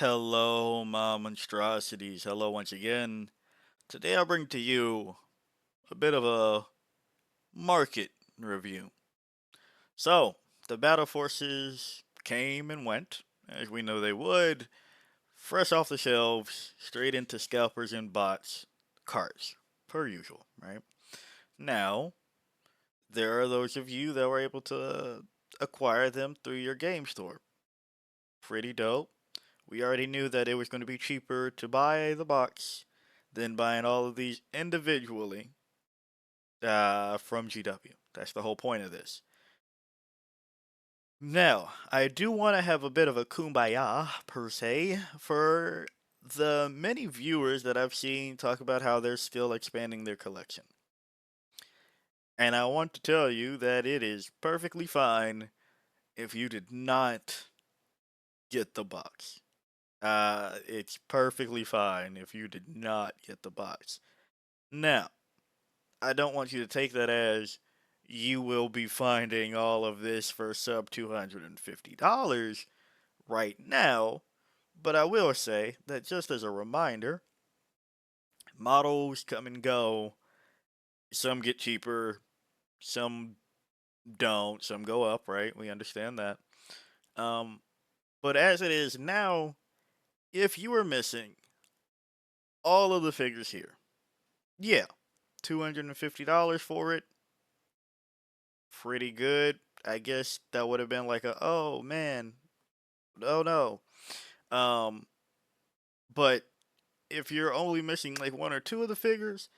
Hello, my monstrosities. Hello once again. Today I bring to you a bit of a market review. So, the battle forces came and went, as we know they would, fresh off the shelves, straight into scalpers and bots, carts, per usual, right? Now, there are those of you that were able to acquire them through your game store. Pretty dope. We already knew that it was going to be cheaper to buy the box than buying all of these individually from GW. That's the whole point of this. Now, I do want to have a bit of a kumbaya, per se, for the many viewers that I've seen talk about how they're still expanding their collection. And I want to tell you that it is perfectly fine if you did not get the box. It's perfectly fine if you did not get the box. Now, I don't want you to take that as you will be finding all of this for sub $250 right now, but I will say that just as a reminder, models come and go. Some get cheaper, some don't, some go up, right? We understand that. Um, but as it is now, if you are missing all of the figures here, yeah, $250 for it, pretty good. I guess that would have been like a oh man, oh no. Um, but if you're only missing like one or two of the figures,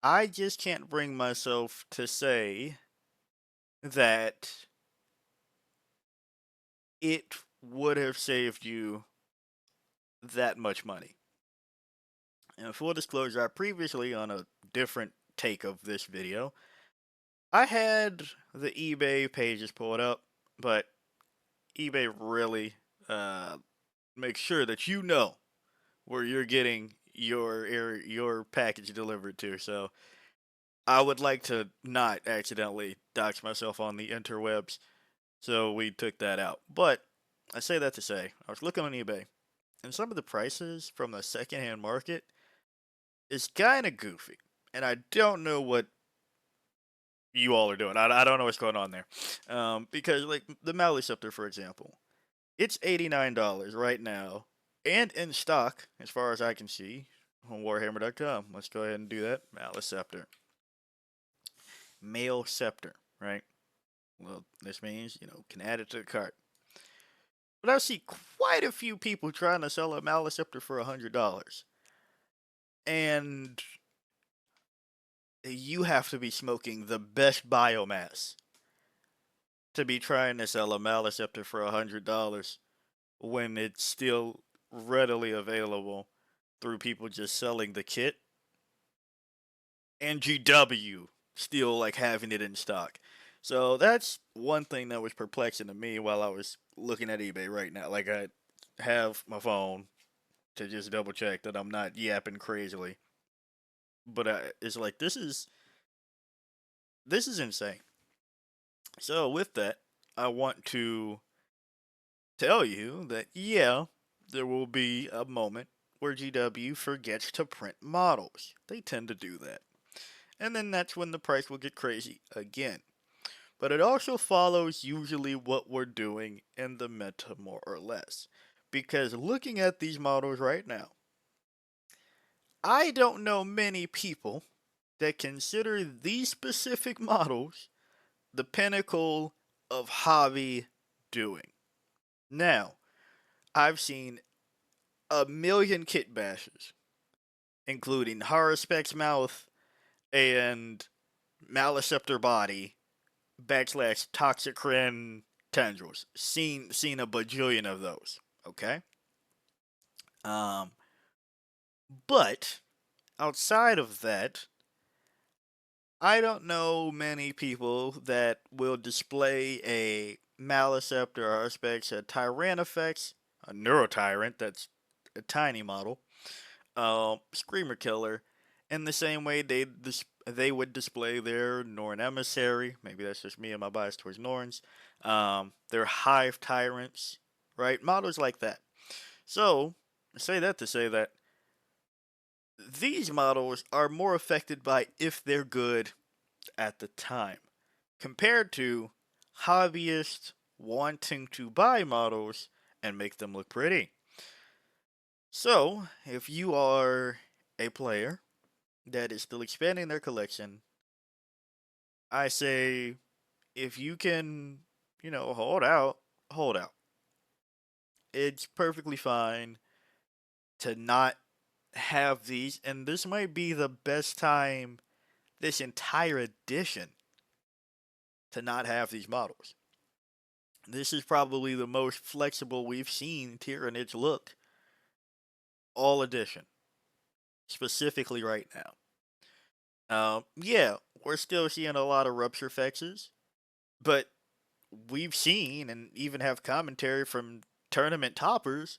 I just can't bring myself to say that it would have saved you that much money. And full disclosure, I previously on a different take of this video, I had the eBay pages pulled up, but eBay really makes sure that you know where you're getting your package delivered to. So I would like to not accidentally dox myself on the interwebs, so we took that out. But I say that to say, I was looking on eBay, and some of the prices from the secondhand market is kind of goofy, and I don't know what you all are doing. I don't know what's going on there, because like the Maliceptor, for example, it's $89 right now, and in stock, as far as I can see, on Warhammer.com. Let's go ahead and do that. Maliceptor. Male Scepter, right? Well, this means, can add it to the cart. But I see quite a few people trying to sell a Maliceptor for $100. And you have to be smoking the best biomass to be trying to sell a Maliceptor for $100 when it's still readily available through people just selling the kit and GW still like having it in stock. So that's one thing that was perplexing to me while I was looking at eBay right now. Like I have my phone to just double check that I'm not yapping crazily. But it's like this is insane. So with that, I want to tell you that yeah, there will be a moment where GW forgets to print models. They tend to do that. And then that's when the price will get crazy again. But it also follows usually what we're doing in the meta more or less. Because looking at these models right now, I don't know many people that consider these specific models the pinnacle of hobby doing. Now, I've seen a million kit bashes, including Horrorspec's mouth and Maliceptor body backslash Toxicrin tendrils. Seen a bajillion of those. Okay. Um, but outside of that, I don't know many people that will display a Maliceptor or Specs, a Tyrannifex, a Neurotyrant, that's a tiny model, Screamer Killer, in the same way they would display their Norn Emissary. Maybe that's just me and my bias towards Norns. Their Hive Tyrants, right? Models like that. So, I say that to say that these models are more affected by if they're good at the time, compared to hobbyists wanting to buy models and make them look pretty. So, if you are a player that is still expanding their collection, I say if you can, hold out, hold out. It's perfectly fine to not have these, and this might be the best time this entire edition to not have these models. This is probably the most flexible we've seen Tyranids look all edition, specifically right now. Yeah, we're still seeing a lot of rupture fexes, but we've seen and even have commentary from tournament toppers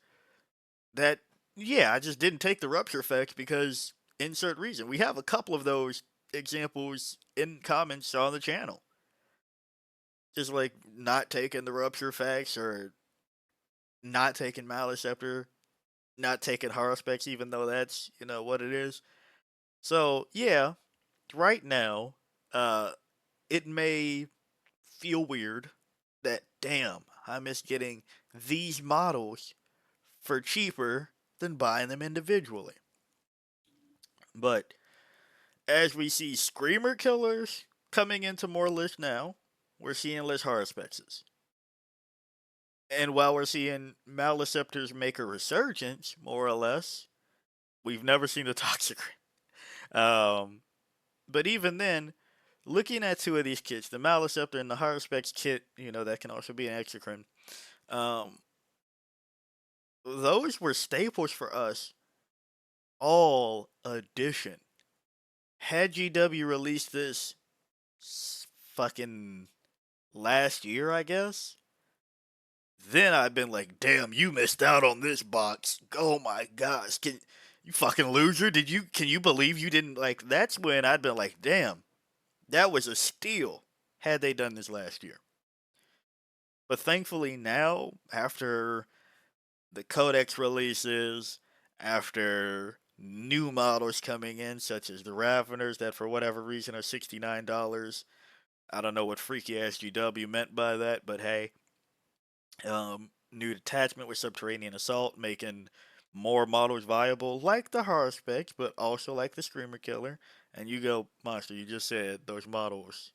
that, yeah, I just didn't take the rupture effects because insert reason. We have a couple of those examples in comments on the channel. Just like not taking the rupture effects or not taking Maliceptor, not taking Haruspex, even though that's, what it is. So, yeah, right now, uh, it may feel weird that, damn, I miss getting these models for cheaper than buying them individually. But as we see Screamer Killers coming into more lists now, we're seeing less Harspexes. And while we're seeing Maliceptors make a resurgence, more or less, we've never seen a Toxic. But even then, looking at two of these kits, the Maliceptor and the Harspex kit, that can also be an Exocrine, um, those were staples for us all edition. Had GW released this fucking last year, I guess, then I've been like, damn, you missed out on this box. Oh my gosh, can you fucking loser? Can you believe you didn't like? That's when I'd been like, damn, that was a steal. Had they done this last year, but thankfully now, after the Codex releases, after new models coming in, such as the Raveners, that for whatever reason are $69. I don't know what freaky ass GW meant by that, but hey, new detachment with Subterranean Assault, making more models viable, like the Haruspex, but also like the Screamer Killer. And you go, Monster, you just said those models.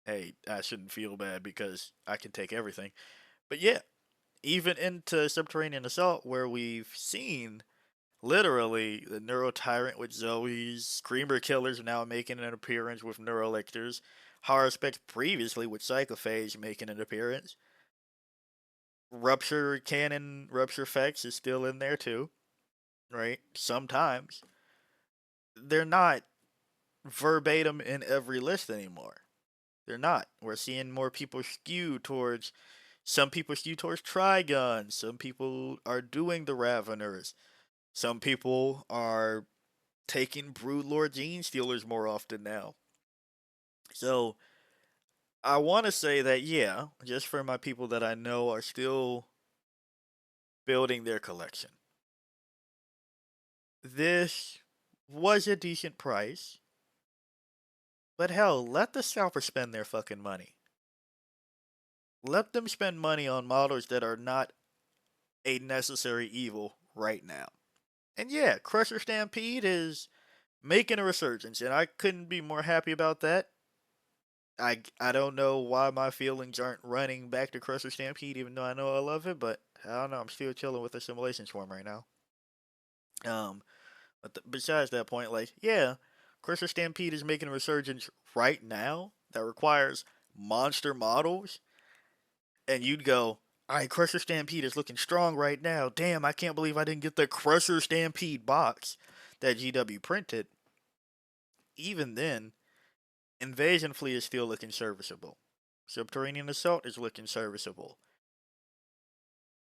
Hey, I shouldn't feel bad because I can take everything. But yeah, even into Subterranean Assault, where we've seen literally the Neuro Tyrant with Zoe's, Screamer Killers now making an appearance with Neurolictors, Haruspex previously with Psychophage making an appearance. Rupture Cannon, Rupture Effects is still in there too, right? Sometimes. They're not verbatim in every list anymore. They're not. We're seeing more people skew towards. Some people skew towards Trigun. Some people are doing the Raveners. Some people are taking Broodlord Gene Stealers more often now. So I want to say that, yeah, just for my people that I know are still building their collection, this was a decent price. But hell, let the scalper spend their fucking money. Let them spend money on models that are not a necessary evil right now. And yeah, Crusher Stampede is making a resurgence, and I couldn't be more happy about that. I don't know why my feelings aren't running back to Crusher Stampede, even though I know I love it, but I don't know. I'm still chilling with Assimilation Swarm right now. Um, besides that point, like, yeah, Crusher Stampede is making a resurgence right now that requires monster models, and you'd go, all right, Crusher Stampede is looking strong right now. Damn, I can't believe I didn't get the Crusher Stampede box that GW printed. Even then, Invasion Fleet is still looking serviceable. Subterranean Assault is looking serviceable.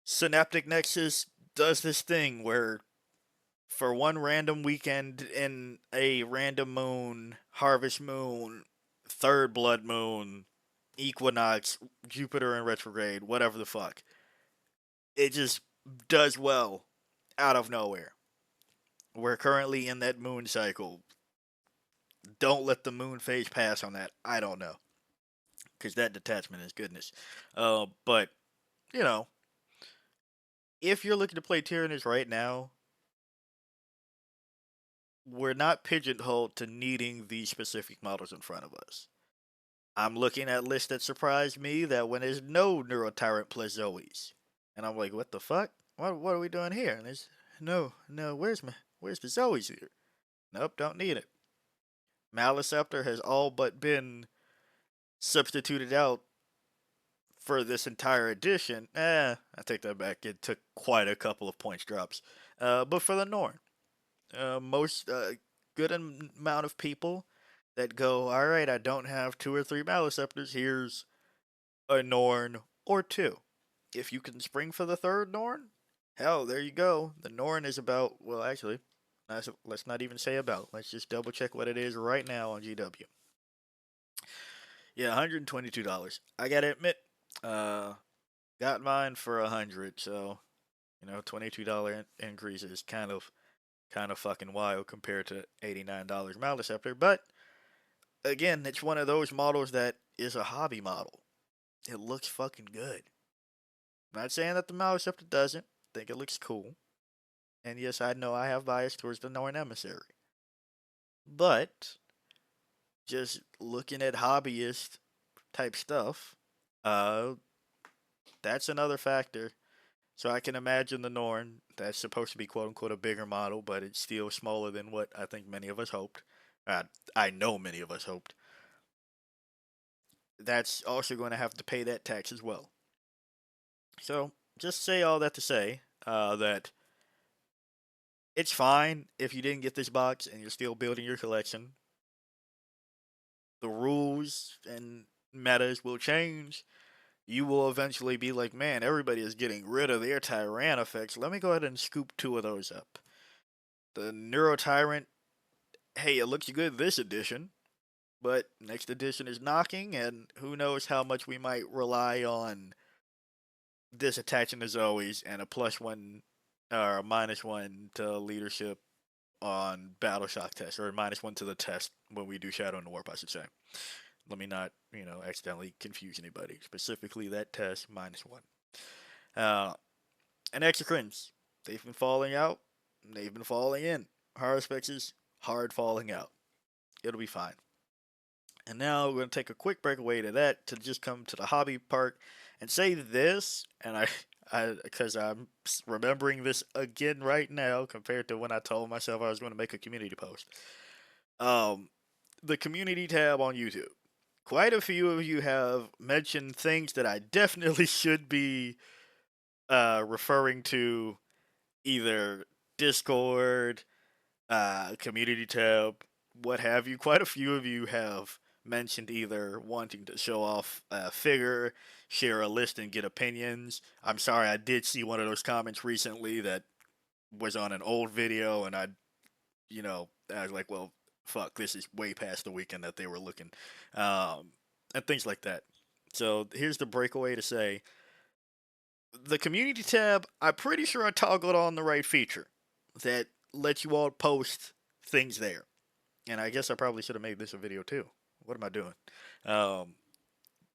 Synaptic Nexus does this thing where for one random weekend in a random moon, Harvest Moon, Third Blood Moon, Equinox, Jupiter in retrograde, whatever the fuck, it just does well out of nowhere. We're currently in that moon cycle. Don't let the moon phase pass on that. I don't know. Because that detachment is goodness. But, you know, if you're looking to play Tyranids right now, we're not pigeonholed to needing these specific models in front of us. I'm looking at lists that surprised me that when there's no Neurotyrant plus Zoes. And I'm like, what the fuck? What are we doing here? And there's no, where's the Zoes here? Nope, don't need it. Maliceptor has all but been substituted out for this entire edition. I take that back. It took quite a couple of points drops. But for the Norn, most good amount of people that go, all right, I don't have 2 or 3 Maliceptors. Here's a Norn or 2. If you can spring for the third Norn, hell, there you go. The Norn is about, well, actually, let's not even say about. Let's just double check what it is right now on GW. Yeah, $122. I gotta admit, uh, got mine for 100. So $22 increase is kind of fucking wild compared to $89 Maliceptor. But again, it's one of those models that is a hobby model. It looks fucking good. I'm not saying that the Maliceptor doesn't. I think it looks cool. And yes, I know I have bias towards the Norn Emissary. But just looking at hobbyist type stuff, uh, that's another factor. So I can imagine the Norn, that's supposed to be quote unquote a bigger model, but it's still smaller than what I think many of us hoped. I know many of us hoped. That's also going to have to pay that tax as well. So just say all that to say that it's fine if you didn't get this box and you're still building your collection. The rules and metas will change. You will eventually be like, man, everybody is getting rid of their Tyran effects. Let me go ahead and scoop 2 of those up. The Neuro Tyrant, hey, it looks good this edition, but next edition is knocking, and who knows how much we might rely on this attaching as always and a +1 or a -1 to leadership on Battle Shock test, or a -1 to the test when we do Shadow in the Warp, I should say. Let me not, accidentally confuse anybody. Specifically, that test -1. And Exocrines, they've been falling out. They've been falling in. Haruspex hard falling out. It'll be fine. And now we're going to take a quick break away to that to just come to the hobby part and say this, and because I'm remembering this again right now compared to when I told myself I was going to make a community post. The community tab on YouTube. Quite a few of you have mentioned things that I definitely should be referring to, either Discord, community tab, what have you. Quite a few of you have mentioned either wanting to show off a figure, share a list, and get opinions. I'm sorry, I did see one of those comments recently that was on an old video, and I was like, well, fuck, this is way past the weekend that they were looking, and things like that. So here's the breakaway to say, the community tab, I'm pretty sure I toggled on the right feature that lets you all post things there. And I guess I probably should have made this a video too. What am I doing? Um,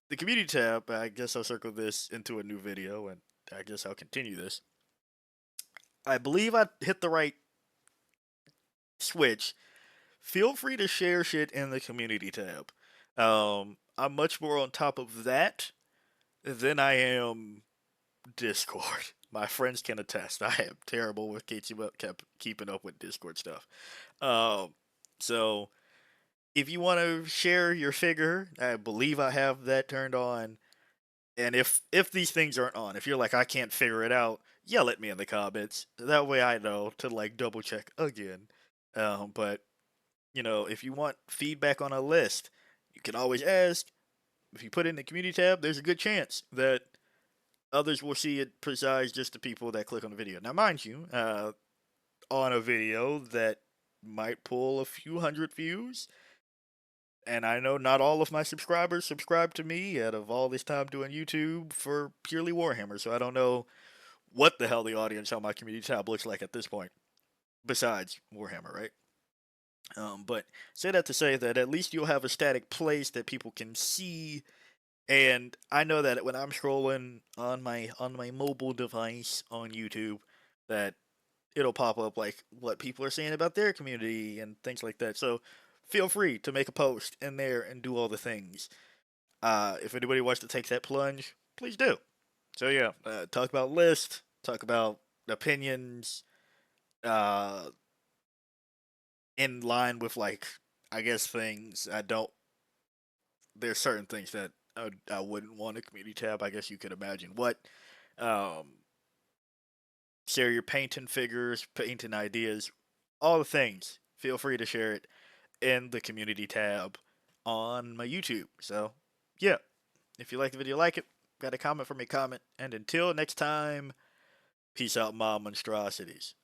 the community tab, I guess I'll circle this into a new video, and I guess I'll continue this. I believe I hit the right switch. Feel free to share shit in the community tab. I'm much more on top of that than I am Discord. My friends can attest. I am terrible with keeping up with Discord stuff. So if you want to share your figure, I believe I have that turned on. And if these things aren't on, if you're like I can't figure it out, yell at me in the comments. That way I know to like double check again. But if you want feedback on a list, you can always ask. If you put it in the community tab, there's a good chance that others will see it besides just the people that click on the video. Now, mind you, on a video that might pull a few hundred views, and I know not all of my subscribers subscribe to me out of all this time doing YouTube for purely Warhammer, so I don't know what the hell the audience on my community tab looks like at this point, besides Warhammer, right? But say that to say that at least you'll have a static place that people can see. And I know that when I'm scrolling on my mobile device on YouTube, that it'll pop up like what people are saying about their community and things like that. So feel free to make a post in there and do all the things. If anybody wants to take that plunge, please do. So yeah, talk about lists, talk about opinions, uh, in line with like I guess things I don't. There's certain things that I wouldn't want a community tab. I guess you could imagine what. Um, Share your painting figures, painting ideas, all the things. Feel free to share it in the community tab on my YouTube. So, yeah, if you like the video, like it. Got a comment from a comment. And until next time, peace out, my monstrosities.